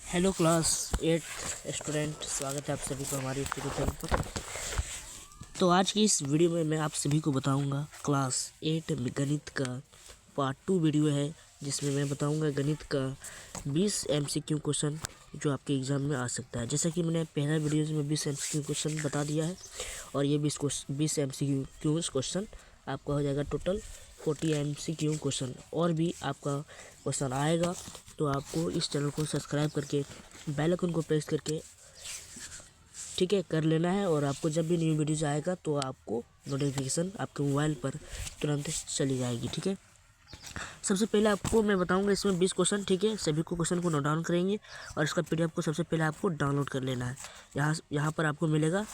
Hello class 8 student, स्वागत है आप सभी को हमारी यूट्यूब चैनल पर। तो आज की इस वीडियो में मैं आप सभी को बताऊंगा क्लास 8 में गणित का पार्ट 2 वीडियो है, जिसमें मैं बताऊंगा गणित का 20 MCQ क्वेश्चन जो आपके एग्ज़ाम में आ सकता है। जैसा कि मैंने पहला वीडियो में 20 MCQ क्वेश्चन बता दिया है, और ये 20 MCQ क्वेश्चन आपका हो जाएगा टोटल 40 MCQ क्वेश्चन। और भी आपका क्वेश्चन आएगा, तो आपको इस चैनल को सब्सक्राइब करके बेल आइकन को प्रेस करके ठीक है कर लेना है, और आपको जब भी न्यू वीडियोज आएगा तो आपको नोटिफिकेशन आपके मोबाइल पर तुरंत चली जाएगी। ठीक है, सबसे पहले आपको मैं बताऊंगा इसमें 20 क्वेश्चन। ठीक है, सभी को क्वेश्चन को नोट डाउन करेंगे, और इसका PDF को सबसे पहले आपको डाउनलोड कर लेना है। यहाँ पर आपको मिलेगा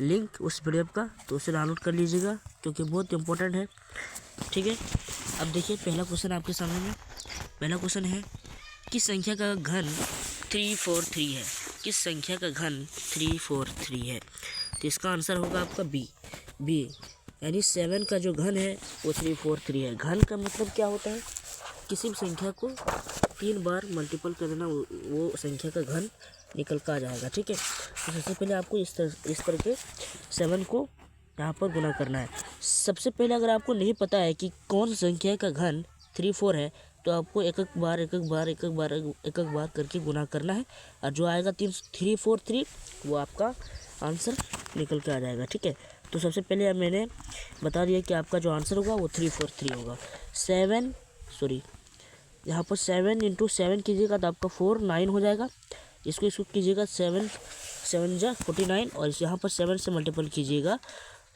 लिंक उस PDF का, तो उसे डाउनलोड कर लीजिएगा क्योंकि बहुत इंपॉर्टेंट है। ठीक है, अब देखिए पहला क्वेश्चन आपके सामने में। पहला क्वेश्चन है, किस संख्या का घन 343 है? किस संख्या का घन 343 है? तो इसका आंसर होगा आपका बी, यानी 7 का जो घन है वो 343 है। घन का मतलब क्या होता है? किसी भी संख्या को 3 बार मल्टीपल कर देना, वो संख्या का घन निकल कर आ जाएगा। ठीक है, तो सबसे पहले आपको इस तरह के 7 को यहाँ पर गुना करना है। सबसे पहले अगर आपको नहीं पता है कि कौन सी संख्या का घन 34 है, तो आपको एक एक बार करके गुना करना है, और जो आएगा 343 वो आपका आंसर निकल के आ जाएगा। ठीक है, तो सबसे पहले मैंने बता दिया कि आपका जो आंसर होगा वो 343 होगा। यहाँ पर 7 × 7 कीजिएगा तो आपका 9 हो जाएगा। इसको कीजिएगा 7 जा 49, और यहाँ पर 7 से मल्टीपल कीजिएगा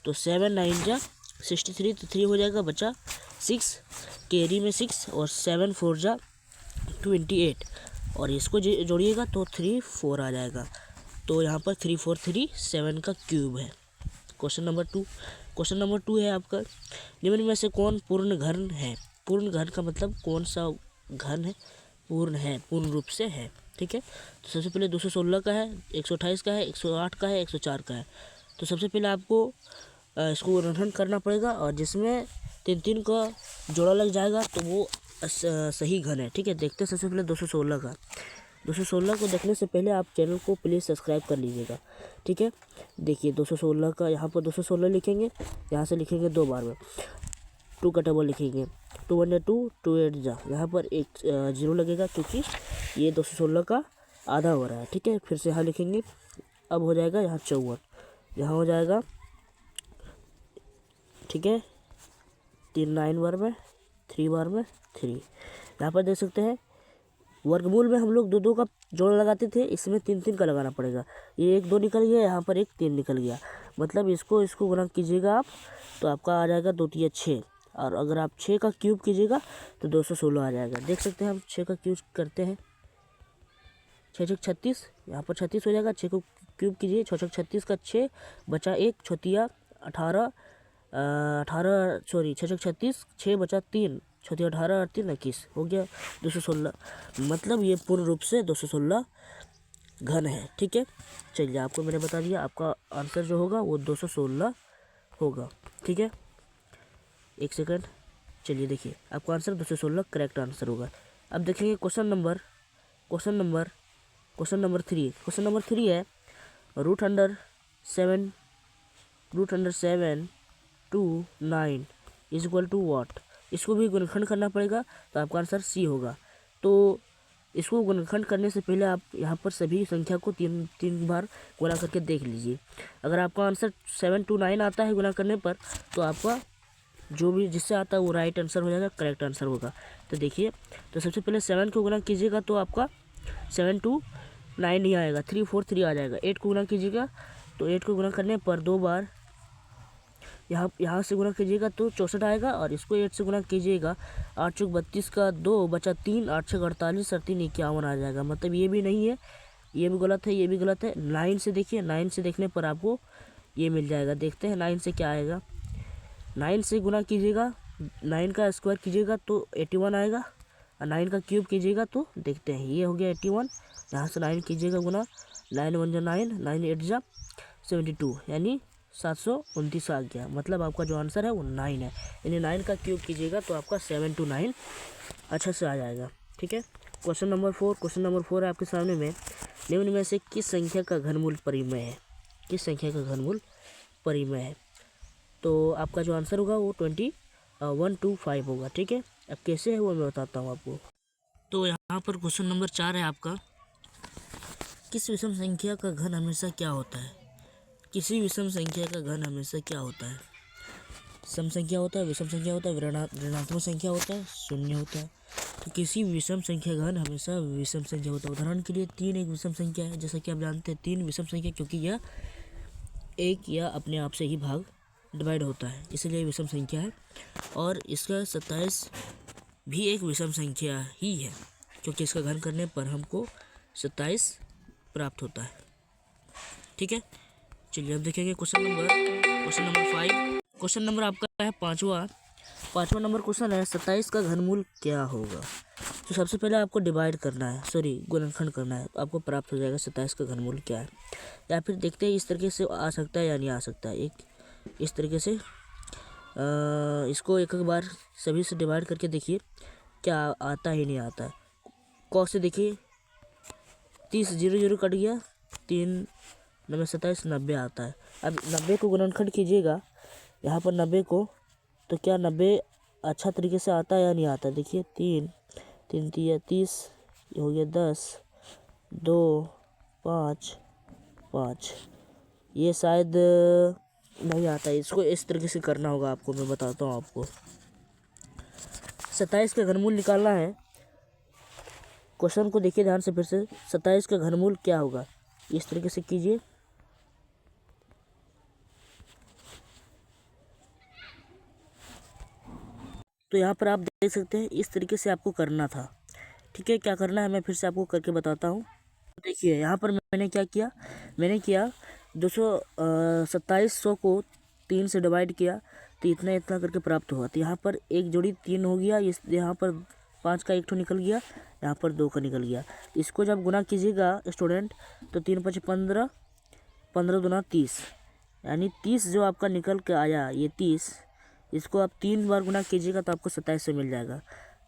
तो 7 9 जा 63, तो 3 हो जाएगा, बचा 6, कैरी में 6, और 7 4 जा 28, और इसको जोड़िएगा तो 34 आ जाएगा। तो यहाँ पर 343 7 का क्यूब है। क्वेश्चन नंबर 2 है आपका, निम्न में से कौन पूर्ण घन है? पूर्ण घन का मतलब कौन सा घन है? पूर्ण रूप से है। ठीक है, तो सबसे पहले 216 का है, 128 का है, 108 का है, 104 का है। तो सबसे पहले आपको इसको गुणनखंड करना पड़ेगा, और जिसमें 3 का जोड़ा लग जाएगा तो वो सही घन है। ठीक है, देखते हैं सबसे पहले 216 का। 216 को देखने से पहले आप चैनल को प्लीज़ सब्सक्राइब कर लीजिएगा। ठीक है, देखिए 216 का, यहाँ पर 216 लिखेंगे, यहाँ से लिखेंगे 2 बार में, 2 का टेबल लिखेंगे, 2 1 2, 2 8 जा, यहाँ पर एक 0 लगेगा क्योंकि ये 216 का आधा हो रहा है। ठीक है, फिर से यहाँ लिखेंगे, अब हो जाएगा यहाँ 54, यहाँ हो जाएगा, ठीक है, 3 9 बार में, 3 बार में 3। यहाँ पर देख सकते हैं वर्गमूल में हम लोग 2 का जोड़ लगाते थे, इसमें 3 का लगाना पड़ेगा। ये 1 2 निकल गया, यहाँ पर 1 3 निकल गया, मतलब इसको गुणा कीजिएगा आप तो आपका आ जाएगा 2 3 6, और अगर आप 6 का क्यूब कीजिएगा तो 216 आ जाएगा। देख सकते हैं हम 6 का क्यूब करते हैं, 6 6 36, यहाँ पर 36 हो जाएगा। 6 को क्यूब कीजिए, 6 6 36 का 6, बचा 1, छोतिया 18 6 6 36, 6 बचा 3, छोतिया 18 और 3 21, हो गया 216। मतलब ये पूर्ण रूप से 216 घन है। ठीक है, चलिए आपको मैंने बता दिया, आपका आंसर जो होगा वो 216 होगा। ठीक है, एक सेकंड, चलिए देखिए आपका आंसर 216 करेक्ट आंसर होगा। अब देखेंगे क्वेश्चन नंबर 3। क्वेश्चन नंबर 3 है, root under 7 to 9 is equal to what? इसको भी गुणनखंड करना पड़ेगा, तो आपका आंसर सी होगा। तो इसको गुणनखंड करने से पहले आप यहाँ पर सभी संख्या को 3 बार गुणा करके देख लीजिए। अगर आपका आंसर 7 to 9 आता है गुणा करने पर, तो आपका जो भी जिससे आता है वो राइट आंसर हो जाएगा, करेक्ट आंसर होगा। तो देखिए, तो सबसे पहले 7 को गुणा कीजिएगा तो आपका 7 to 9 नहीं आएगा, 343 आ जाएगा। 8 को गुणा कीजिएगा तो 8 को गुणा करने पर 2 बार यहाँ से गुणा कीजिएगा तो 64 आएगा, और इसको 8 से गुणा कीजिएगा, 8 चौक 32 का 2, बचा 3, 8 छः 48 और 3 51 आ जाएगा। मतलब ये भी नहीं है, ये भी गलत है, ये भी गलत है। 9 से देखिए, 9 से देखने पर आपको ये मिल जाएगा। देखते हैं 9 से क्या आएगा। 9 से गुणा कीजिएगा, 9 का स्क्वायर कीजिएगा तो 81 आएगा, और 9 का क्यूब कीजिएगा तो देखते हैं, ये हो गया 81। यहाँ से 9 कीजिएगा गुना, 9 1 जा 9, 9 8 जा 72, यानी 729 आ गया। मतलब आपका जो आंसर है वो 9 है, यानी 9 का क्यूब कीजिएगा तो आपका 7 to 9 अच्छा से आ जाएगा। ठीक है, क्वेश्चन नंबर 4 है आपके सामने में, निम्न में से किस संख्या का घनमूल परिमेय है? किस संख्या का घनमूल परिमेय है? तो आपका जो आंसर होगा वो 125 होगा। ठीक है, अब कैसे है वो मैं बताता हूँ आपको। तो यहाँ पर क्वेश्चन नंबर 4 है आपका, किस विषम संख्या का घन हमेशा क्या होता है? किसी विषम संख्या का घन हमेशा क्या होता है? सम संख्या होता है, विषम संख्या होता है, ऋणात्मक संख्या होता है, शून्य होता है। तो किसी विषम संख्या घन हमेशा विषम संख्या होता है। उदाहरण के लिए 3 एक विषम संख्या है, जैसा कि आप जानते हैं 3 विषम संख्या, क्योंकि यह एक या अपने आप से ही भाग डिवाइड होता है, इसलिए विषम संख्या है। और इसका 27 भी एक विषम संख्या ही है, क्योंकि इसका घन करने पर हमको 27 प्राप्त होता है। ठीक है, चलिए अब देखेंगे क्वेश्चन नंबर 5। क्वेश्चन नंबर आपका है पाँचवा नंबर क्वेश्चन है, 27 का घनमूल क्या होगा? तो सबसे पहले आपको डिवाइड करना है, गुणनखंड करना है, तो आपको प्राप्त हो जाएगा 27 का घनमूल क्या है। या फिर देखते हैं इस तरीके से आ सकता है या नहीं आ सकता है। एक इस तरीके से इसको एक बार सभी से डिवाइड करके देखिए क्या आता ही नहीं आता है। कौ से देखिए 30 0 0 कट गया, 3 9 27 90 आता है। अब 90 को गुणनखंड कीजिएगा यहाँ पर 90 को, तो क्या 90 अच्छा तरीके से आता है या नहीं आता? देखिए 3 3 3 30 हो गया, 10 2 5 5, ये शायद नहीं आता है। इसको इस तरीके से करना होगा आपको, मैं बताता हूँ आपको। 27 का घनमूल निकालना है। क्वेश्चन को देखिए ध्यान से फिर से, 27 का घनमूल क्या होगा, इस तरीके से कीजिए। तो यहाँ पर आप देख सकते हैं इस तरीके से आपको करना था। ठीक है, क्या करना है मैं फिर से आपको करके बताता हूँ। देखिए यहाँ पर मैंने क्या किया, 2700 को 3 से डिवाइड किया, तो इतना करके प्राप्त हुआ। तो यहाँ पर एक जोड़ी 3 हो गया, इस यहाँ पर 5 का एक ठो निकल गया, यहाँ पर 2 का निकल गया। इसको जब गुना कीजिएगा स्टूडेंट, तो 3 5 15, 15 दूना 30, यानी 30 जो आपका निकल के आया, ये 30, इसको आप 3 बार गुना कीजिएगा तो आपको 27 से मिल जाएगा।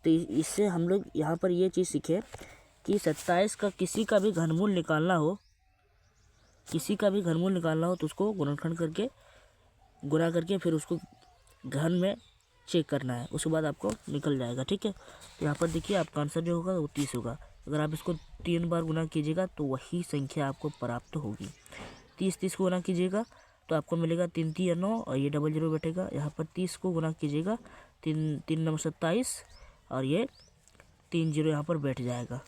तो इससे हम लोग यहाँ पर ये चीज़ सीखे कि 27 का किसी का भी घनमूल निकालना हो, तो उसको गुणनखंड करके गुणा करके फिर उसको घन में चेक करना है, उसके बाद आपको निकल जाएगा। ठीक है, तो यहाँ पर देखिए आपका आंसर जो होगा वो 30 होगा। अगर आप इसको 3 बार गुना कीजिएगा तो वही संख्या आपको प्राप्त होगी। 30 को गुना कीजिएगा तो आपको मिलेगा 3 3 9, और ये डबल 0 बैठेगा। यहाँ पर 30 को गुना कीजिएगा 3 3 9 27, और ये 3 0 यहाँ पर बैठ जाएगा।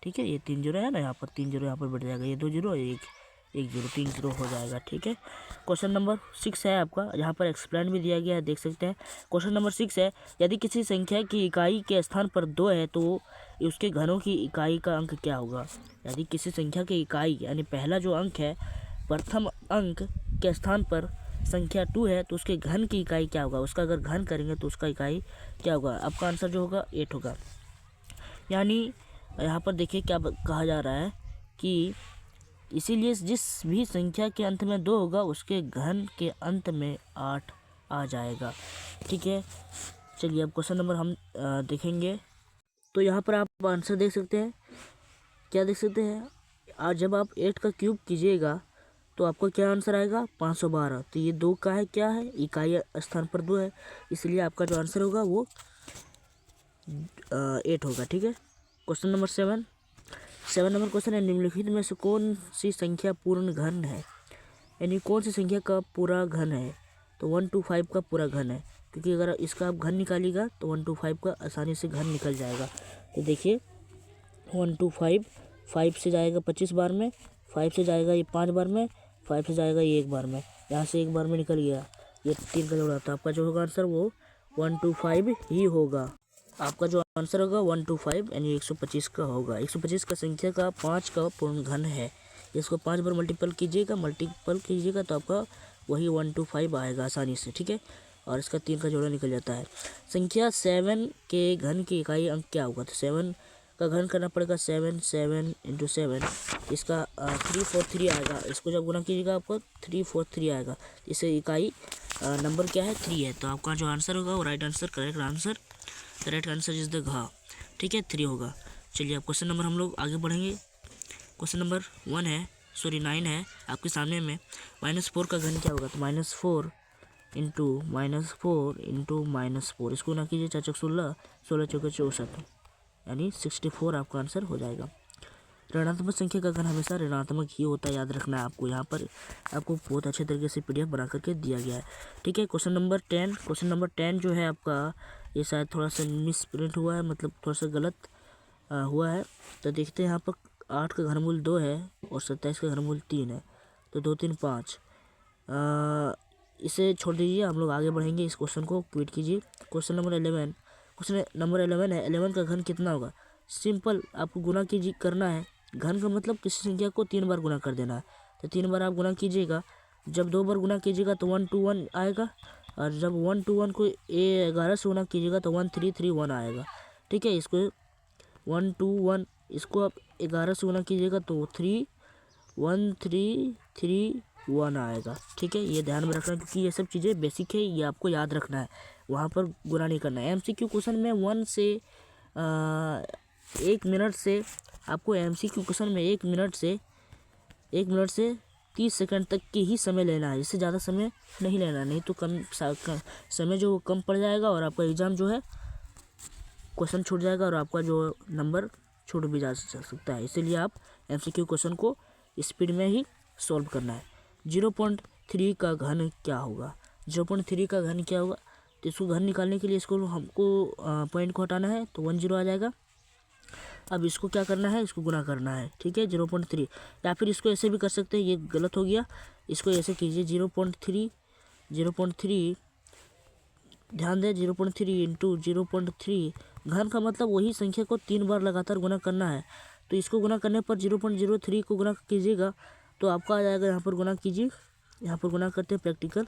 ठीक है, ये 3 0 है ना, यहाँ पर 3 0 यहाँ पर बैठ जाएगा, ये 2 0 एक 0 3 0 हो जाएगा। ठीक है, क्वेश्चन नंबर 6 है आपका, यहाँ पर एक्सप्लेन भी दिया गया है, देख सकते हैं। क्वेश्चन नंबर 6 है, यदि किसी संख्या की इकाई के स्थान पर 2 है तो उसके घनों की इकाई का अंक क्या होगा? यदि किसी संख्या की इकाई यानी पहला जो अंक है, प्रथम अंक के स्थान पर संख्या 2 है तो उसके घन की इकाई क्या होगा? उसका अगर घन करेंगे तो उसका इकाई क्या होगा? आपका आंसर जो होगा 8 होगा। यानी यहाँ पर देखिए क्या कहा जा रहा है कि इसीलिए जिस भी संख्या के अंत में 2 होगा उसके घन के अंत में 8 आ जाएगा। ठीक है, चलिए अब क्वेश्चन नंबर हम देखेंगे। तो यहाँ पर आप आंसर देख सकते हैं, क्या देख सकते हैं, आज जब आप 8 का क्यूब कीजिएगा तो आपको क्या आंसर आएगा? 512। तो ये 2 का है, क्या है, इकाई स्थान पर 2 है, इसलिए आपका जो आंसर होगा वो 8 होगा। ठीक है, क्वेश्चन नंबर 7 नंबर क्वेश्चन है, निम्नलिखित में से कौन सी संख्या पूर्ण घन है? यानी कौन सी संख्या का पूरा घन है? तो 125 का पूरा घन है, क्योंकि अगर इसका आप घन निकालिएगा तो 125 का आसानी से घन निकल जाएगा। तो देखिए 125, 5 से जाएगा 25 बार में, 5 से जाएगा ये 5 बार में, 5 से जाएगा ये 1 बार में, यहाँ से 1 बार में निकल गया, ये 3 का जोड़ा। तो आपका जो होगा आंसर वो 125 ही होगा। आपका जो आंसर होगा 125 यानी 125 का होगा। 125 का संख्या का 5 का पूर्ण घन है। इसको 5 बार मल्टीपल कीजिएगा तो आपका वही 125 आएगा आसानी से। ठीक है, और इसका 3 का जोड़ा निकल जाता है। संख्या 7 के घन की इकाई अंक क्या होगा? तो 7 का घन करना पड़ेगा, 7 7 × 7, इसका 343 आएगा। इसको जब गुना कीजिएगा आपको 343 आएगा। इसे इकाई नंबर क्या है? 3 है। तो आपका जो आंसर होगा वो right answer, correct answer is the घ। ठीक है, 3 होगा। चलिए अब क्वेश्चन नंबर हम लोग आगे बढ़ेंगे। क्वेश्चन नंबर 9 है आपके सामने में। -4 का घन क्या होगा? तो -4 इंटू -4 इसको ना कीजिए 4 चौक 16, 16 चौके 64, यानी 64 आपका आंसर हो जाएगा। ऋणात्मक संख्या का घन हमेशा ऋणात्मक ही होता है, याद रखना है आपको। यहाँ पर आपको बहुत अच्छे तरीके से PDF बना करके दिया गया है, ठीक है। क्वेश्चन नंबर 10 जो है आपका, ये शायद थोड़ा सा मिस प्रिंट हुआ है, मतलब थोड़ा सा गलत हुआ है। तो देखते हैं यहाँ पर 8 का घनमूल 2 है और 27 का घनमूल 3 है, तो 2 3 5। इसे छोड़ दीजिए, हम लोग आगे बढ़ेंगे। इस क्वेश्चन को क्विट कीजिए। क्वेश्चन नंबर 11 है। 11 का घन कितना होगा? सिंपल, आपको गुना कीजिए करना है। घन का मतलब किसी संख्या को 3 बार गुना कर देना है, तो 3 बार आप गुना कीजिएगा। जब 2 बार गुना कीजिएगा तो 1 2 1 आएगा, और जब 1 2 1 को 11 से गुना कीजिएगा तो 1 3 3 1 आएगा, ठीक है। इसको 1 2 1 इसको आप 11 से गुना कीजिएगा तो 3 1 3 3 1 आएगा, ठीक है। ये ध्यान में रखना, क्योंकि ये सब चीज़ें बेसिक है, ये आपको याद रखना है, वहाँ पर गुना नहीं करना है। MCQ क्वेश्चन में 1 से 1 मिनट से आपको MCQ क्वेश्चन में 1 मिनट से 30 सेकंड तक के ही समय लेना है, इससे ज़्यादा समय नहीं लेना, नहीं तो समय जो कम पड़ जाएगा और आपका एग्ज़ाम जो है क्वेश्चन छूट जाएगा और आपका जो नंबर छूट भी जा सकता है। इसीलिए आप MCQ क्वेश्चन को स्पीड में ही सॉल्व करना है। 0.3 का घन क्या होगा? 0.3 का घन क्या होगा? तो इसको घन निकालने के लिए इसको हमको पॉइंट को हटाना है, तो 1 0 आ जाएगा। अब इसको क्या करना है? इसको गुना करना है, ठीक है। 0.3, या फिर इसको ऐसे भी कर सकते हैं, ये गलत हो गया। इसको ऐसे कीजिए 0.3 ध्यान दें, 0.3 इंटू 0.3। घन का मतलब वही संख्या को 3 बार लगातार गुना करना है, तो इसको गुना करने पर 0.03 को गुना कीजिएगा तो आपका आ जाएगा। यहाँ पर गुना कीजिए, यहाँ पर गुना करते हैं प्रैक्टिकल।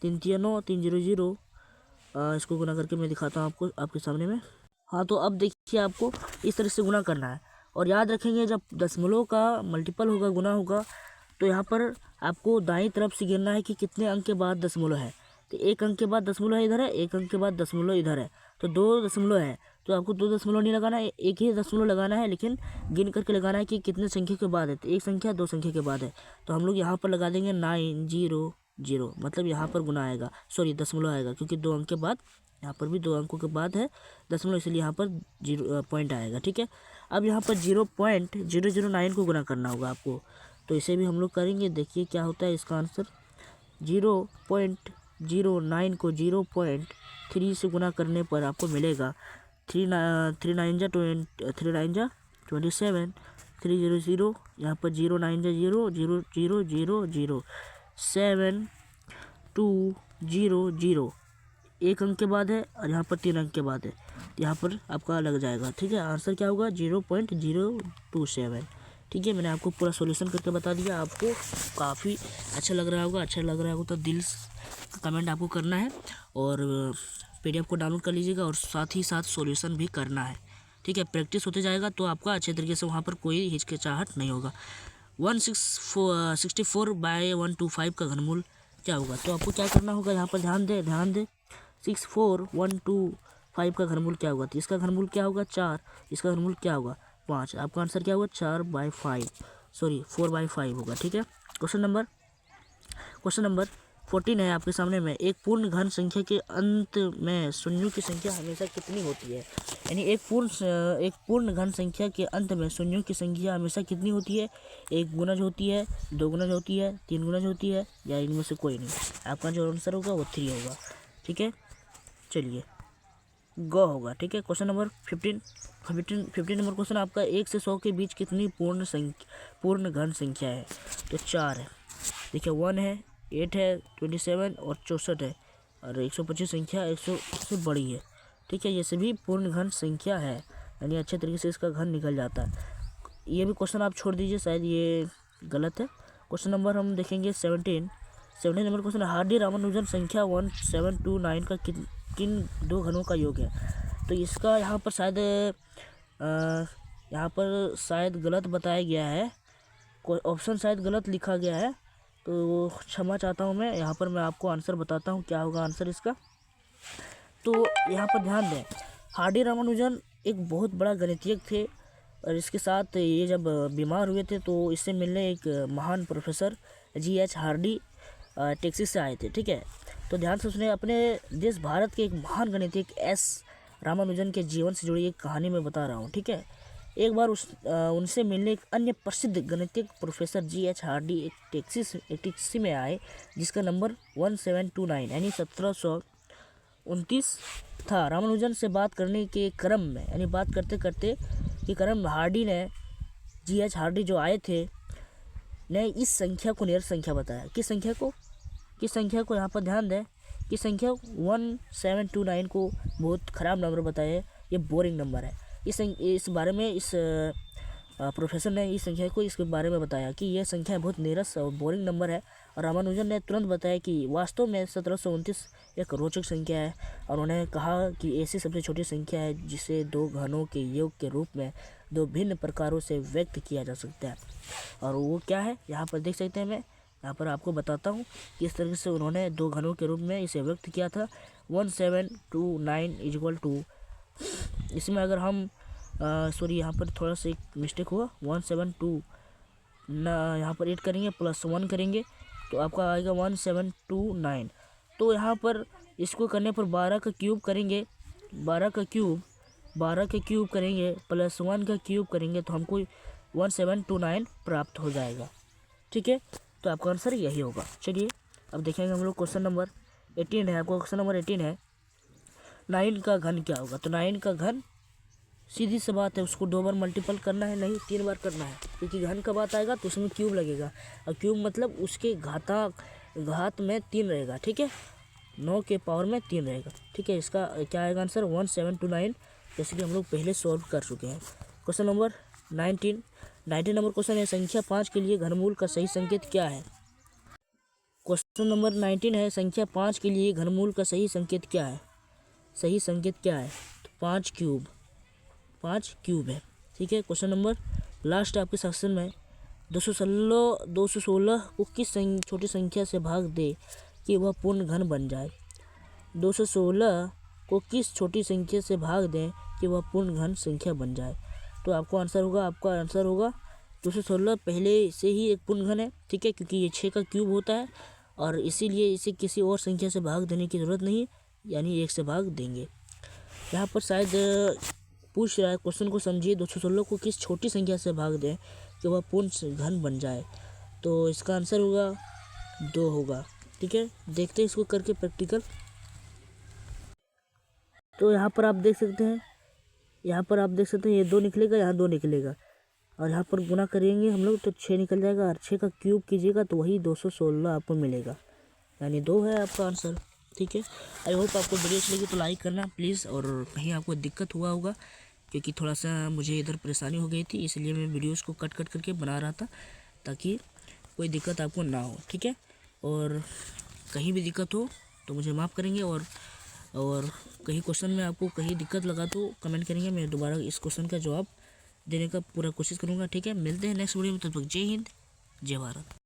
3 3 9 3 0 0। इसको गुना करके मैं दिखाता हूँ आपको आपके सामने में। हाँ, तो अब देखिए आपको इस तरह से गुना करना है, और याद रखेंगे जब दशमलव का मल्टीपल होगा, गुना होगा, तो यहाँ पर आपको दाईं तरफ से गिनना है कि कितने अंक के बाद दशमलव है। तो 1 अंक के बाद दशमलव इधर है, 1 अंक के बाद दशमलव इधर है, तो 2 दशमलव है, तो आपको 2 दशमलव नहीं लगाना है, एक ही दशमलव लगाना है, लेकिन गिन करके लगाना है कि कितने संख्या के बाद है। तो 1 संख्या 2 संख्या के बाद है, तो हम लोग यहाँ पर लगा देंगे 9 0 0, मतलब यहाँ पर गुना आएगा, सॉरी दशमलव आएगा, क्योंकि 2 अंक के बाद, यहाँ पर भी 2 अंकों के बाद है दशमलव, इसलिए यहाँ पर 0 पॉइंट आएगा, ठीक है। अब यहाँ पर 0.009 को गुना करना होगा आपको, तो इसे भी हम लोग करेंगे। देखिए क्या होता है इसका आंसर। 0.09 को 0.3 से गुना करने पर आपको मिलेगा 3 9 जा 27, 3 0 0, यहाँ पर 0 9 जा 0 0 0 0 0 7 2 0 0। 1 अंक के बाद है और यहाँ पर 3 अंक के बाद है, यहाँ पर आपका लग जाएगा, ठीक है। आंसर क्या होगा? 0.027, ठीक है। मैंने आपको पूरा सॉल्यूशन करके बता दिया, आपको काफ़ी अच्छा लग रहा होगा। तो दिल का कमेंट आपको करना है, और PDF को डाउनलोड कर लीजिएगा, और साथ ही साथ सॉल्यूशन भी करना है, ठीक है। प्रैक्टिस होते जाएगा तो आपका अच्छे तरीके से वहाँ पर कोई हिचकिचाहट नहीं होगा। 164/125 का घनमूल क्या होगा? तो आपको क्या करना होगा, यहाँ पर ध्यान दें 64125 का घनमूल क्या होगा? तो इसका घनमूल क्या होगा? 4। इसका घनमूल क्या होगा? 5। आपका आंसर क्या होगा? 4/5 होगा, ठीक है। क्वेश्चन नंबर 14 है आपके सामने में। एक पूर्ण घन संख्या के अंत में शून्यों की संख्या हमेशा कितनी होती है? यानी एक पूर्ण घन संख्या के अंत में शून्यों की संख्या हमेशा कितनी होती है? 1 गुणज होती है, 2 गुणज होती है, 3 गुणज होती है, या इनमें से कोई नहीं? आपका जो आंसर होगा वो 3 होगा, ठीक है। चलिए गो होगा, ठीक है। क्वेश्चन नंबर 15 नंबर क्वेश्चन आपका। 1 से 100 के बीच कितनी पूर्ण घन संख्या है? तो 4 है। देखिए 1 है, 8 है, 27 और 64 है, और 125 संख्या 100 से बड़ी है, ठीक है। ये सभी पूर्ण घन संख्या है, यानी अच्छे तरीके से इसका घन निकल जाता है। ये भी क्वेश्चन आप छोड़ दीजिए, शायद ये गलत है। क्वेश्चन नंबर हम देखेंगे 17 नंबर क्वेश्चन। हार्डी रामानुजन संख्या 1729 का किन 2 घनों का योग है? तो इसका यहाँ पर शायद गलत बताया गया है, कोई ऑप्शन शायद गलत लिखा गया है, तो क्षमा चाहता हूँ मैं। यहाँ पर मैं आपको आंसर बताता हूँ क्या होगा आंसर इसका। तो यहाँ पर ध्यान दें, हार्डी रामानुजन एक बहुत बड़ा गणितज्ञ थे, और इसके साथ ये जब बीमार हुए थे तो इससे मिलने एक महान प्रोफेसर G.H. हार्डी टेक्सास से आए थे। ठीक है, तो ध्यान से सुने। अपने देश भारत के एक महान गणितज्ञ एस रामानुजन के जीवन से जुड़ी एक कहानी मैं बता रहा हूँ। ठीक है, एक बार उनसे मिलने एक अन्य प्रसिद्ध गणितज्ञ प्रोफेसर G.H. हार्डी एक टैक्सी में आए जिसका नंबर 1729 यानी 1729 था। रामानुजन से बात करने के क्रम में यानी बात करते करते के क्रम में हार्डी ने G.H. हार्डी जो आए थे ने इस संख्या को निरस संख्या बताया। किस संख्या को यहाँ पर ध्यान दें कि संख्या 1729 को बहुत ख़राब नंबर बताया, ये बोरिंग नंबर है। इस बारे में इस प्रोफेसर ने इस संख्या को इसके बारे में बताया कि यह संख्या बहुत नीरस और बोरिंग नंबर है। और रामानुजन ने तुरंत बताया कि वास्तव में 1729 एक रोचक संख्या है। और उन्होंने कहा कि ऐसी सबसे छोटी संख्या है जिसे दो घनों के योग के रूप में दो भिन्न प्रकारों से व्यक्त किया जा सकता है। और वो क्या है यहाँ पर देख सकते हैं। मैं यहाँ पर आपको बताता हूँ किस तरह से उन्होंने दो घनों के रूप में इसे व्यक्त किया था। 1729 इक्वल टू, इसमें अगर हम सॉरी यहाँ पर थोड़ा सा एक मिस्टेक हुआ, 172 ना यहाँ पर 8 करेंगे प्लस 1 करेंगे तो आपका आएगा 1729। तो यहाँ पर इसको करने पर 12 का क्यूब करेंगे, 12 का क्यूब करेंगे प्लस 1 का क्यूब करेंगे तो हमको 1729 प्राप्त हो जाएगा। ठीक है, तो आपका आंसर यही होगा। चलिए अब देखेंगे हम लोग क्वेश्चन नंबर 18 है। आपको क्वेश्चन नंबर 18 है 9 का घन क्या होगा। तो 9 का घन सीधी सी बात है, उसको 2 बार मल्टीपल करना है, नहीं 3 बार करना है, क्योंकि घन का बात आएगा तो उसमें क्यूब लगेगा। और क्यूब मतलब उसके घात में 3 रहेगा। ठीक है, 9 के पावर में 3 रहेगा। ठीक है, इसका क्या आएगा आंसर 1729, जैसे कि हम लोग पहले सॉल्व कर चुके हैं। क्वेश्चन नंबर 19 नंबर क्वेश्चन है संख्या 5 के लिए घनमूल का सही संकेत क्या है। क्वेश्चन नंबर 19 है संख्या 5 के लिए घनमूल का सही संकेत क्या है। तो 5 क्यूब है। ठीक है, क्वेश्चन नंबर लास्ट आपके सेक्शन में 216 को किस छोटी संख्या से भाग दे कि वह पूर्ण घन बन जाए। 216 को किस छोटी संख्या से भाग दें कि वह पूर्ण घन संख्या बन जाए। तो आपका आंसर होगा 216 पहले से ही एक पूर्ण घन है। ठीक है, क्योंकि ये 6 का क्यूब होता है और इसीलिए इसे किसी और संख्या से भाग देने की ज़रूरत नहीं है, यानी 1 से भाग देंगे। यहाँ पर शायद पूछ रहा है, क्वेश्चन को समझिए। 216 को किस छोटी संख्या से भाग दें कि वह पूर्ण घन बन जाए। तो इसका आंसर होगा 2 होगा। ठीक है, देखते हैं इसको करके प्रैक्टिकल। तो यहाँ पर आप देख सकते हैं ये 2 निकलेगा, यहाँ 2 निकलेगा और यहाँ पर गुना करेंगे हम लोग तो 6 निकल जाएगा। और 6 का क्यूब कीजिएगा तो वही 216 आपको मिलेगा, यानी 2 है आपका आंसर। ठीक है, आई होप आपको वीडियो अच्छी लगी तो लाइक करना प्लीज़। और कहीं आपको दिक्कत हुआ होगा क्योंकि थोड़ा सा मुझे इधर परेशानी हो गई थी, इसलिए मैं वीडियोस को कट करके बना रहा था ताकि कोई दिक्कत आपको ना हो। ठीक है, और कहीं भी दिक्कत हो तो मुझे माफ़ करेंगे। और कहीं क्वेश्चन में आपको कहीं दिक्कत लगा तो कमेंट करेंगे, मैं दोबारा इस क्वेश्चन का जवाब देने का पूरा कोशिश करूँगा। ठीक है, मिलते हैं नेक्स्ट वीडियो में, तब तक जय हिंद जय भारत।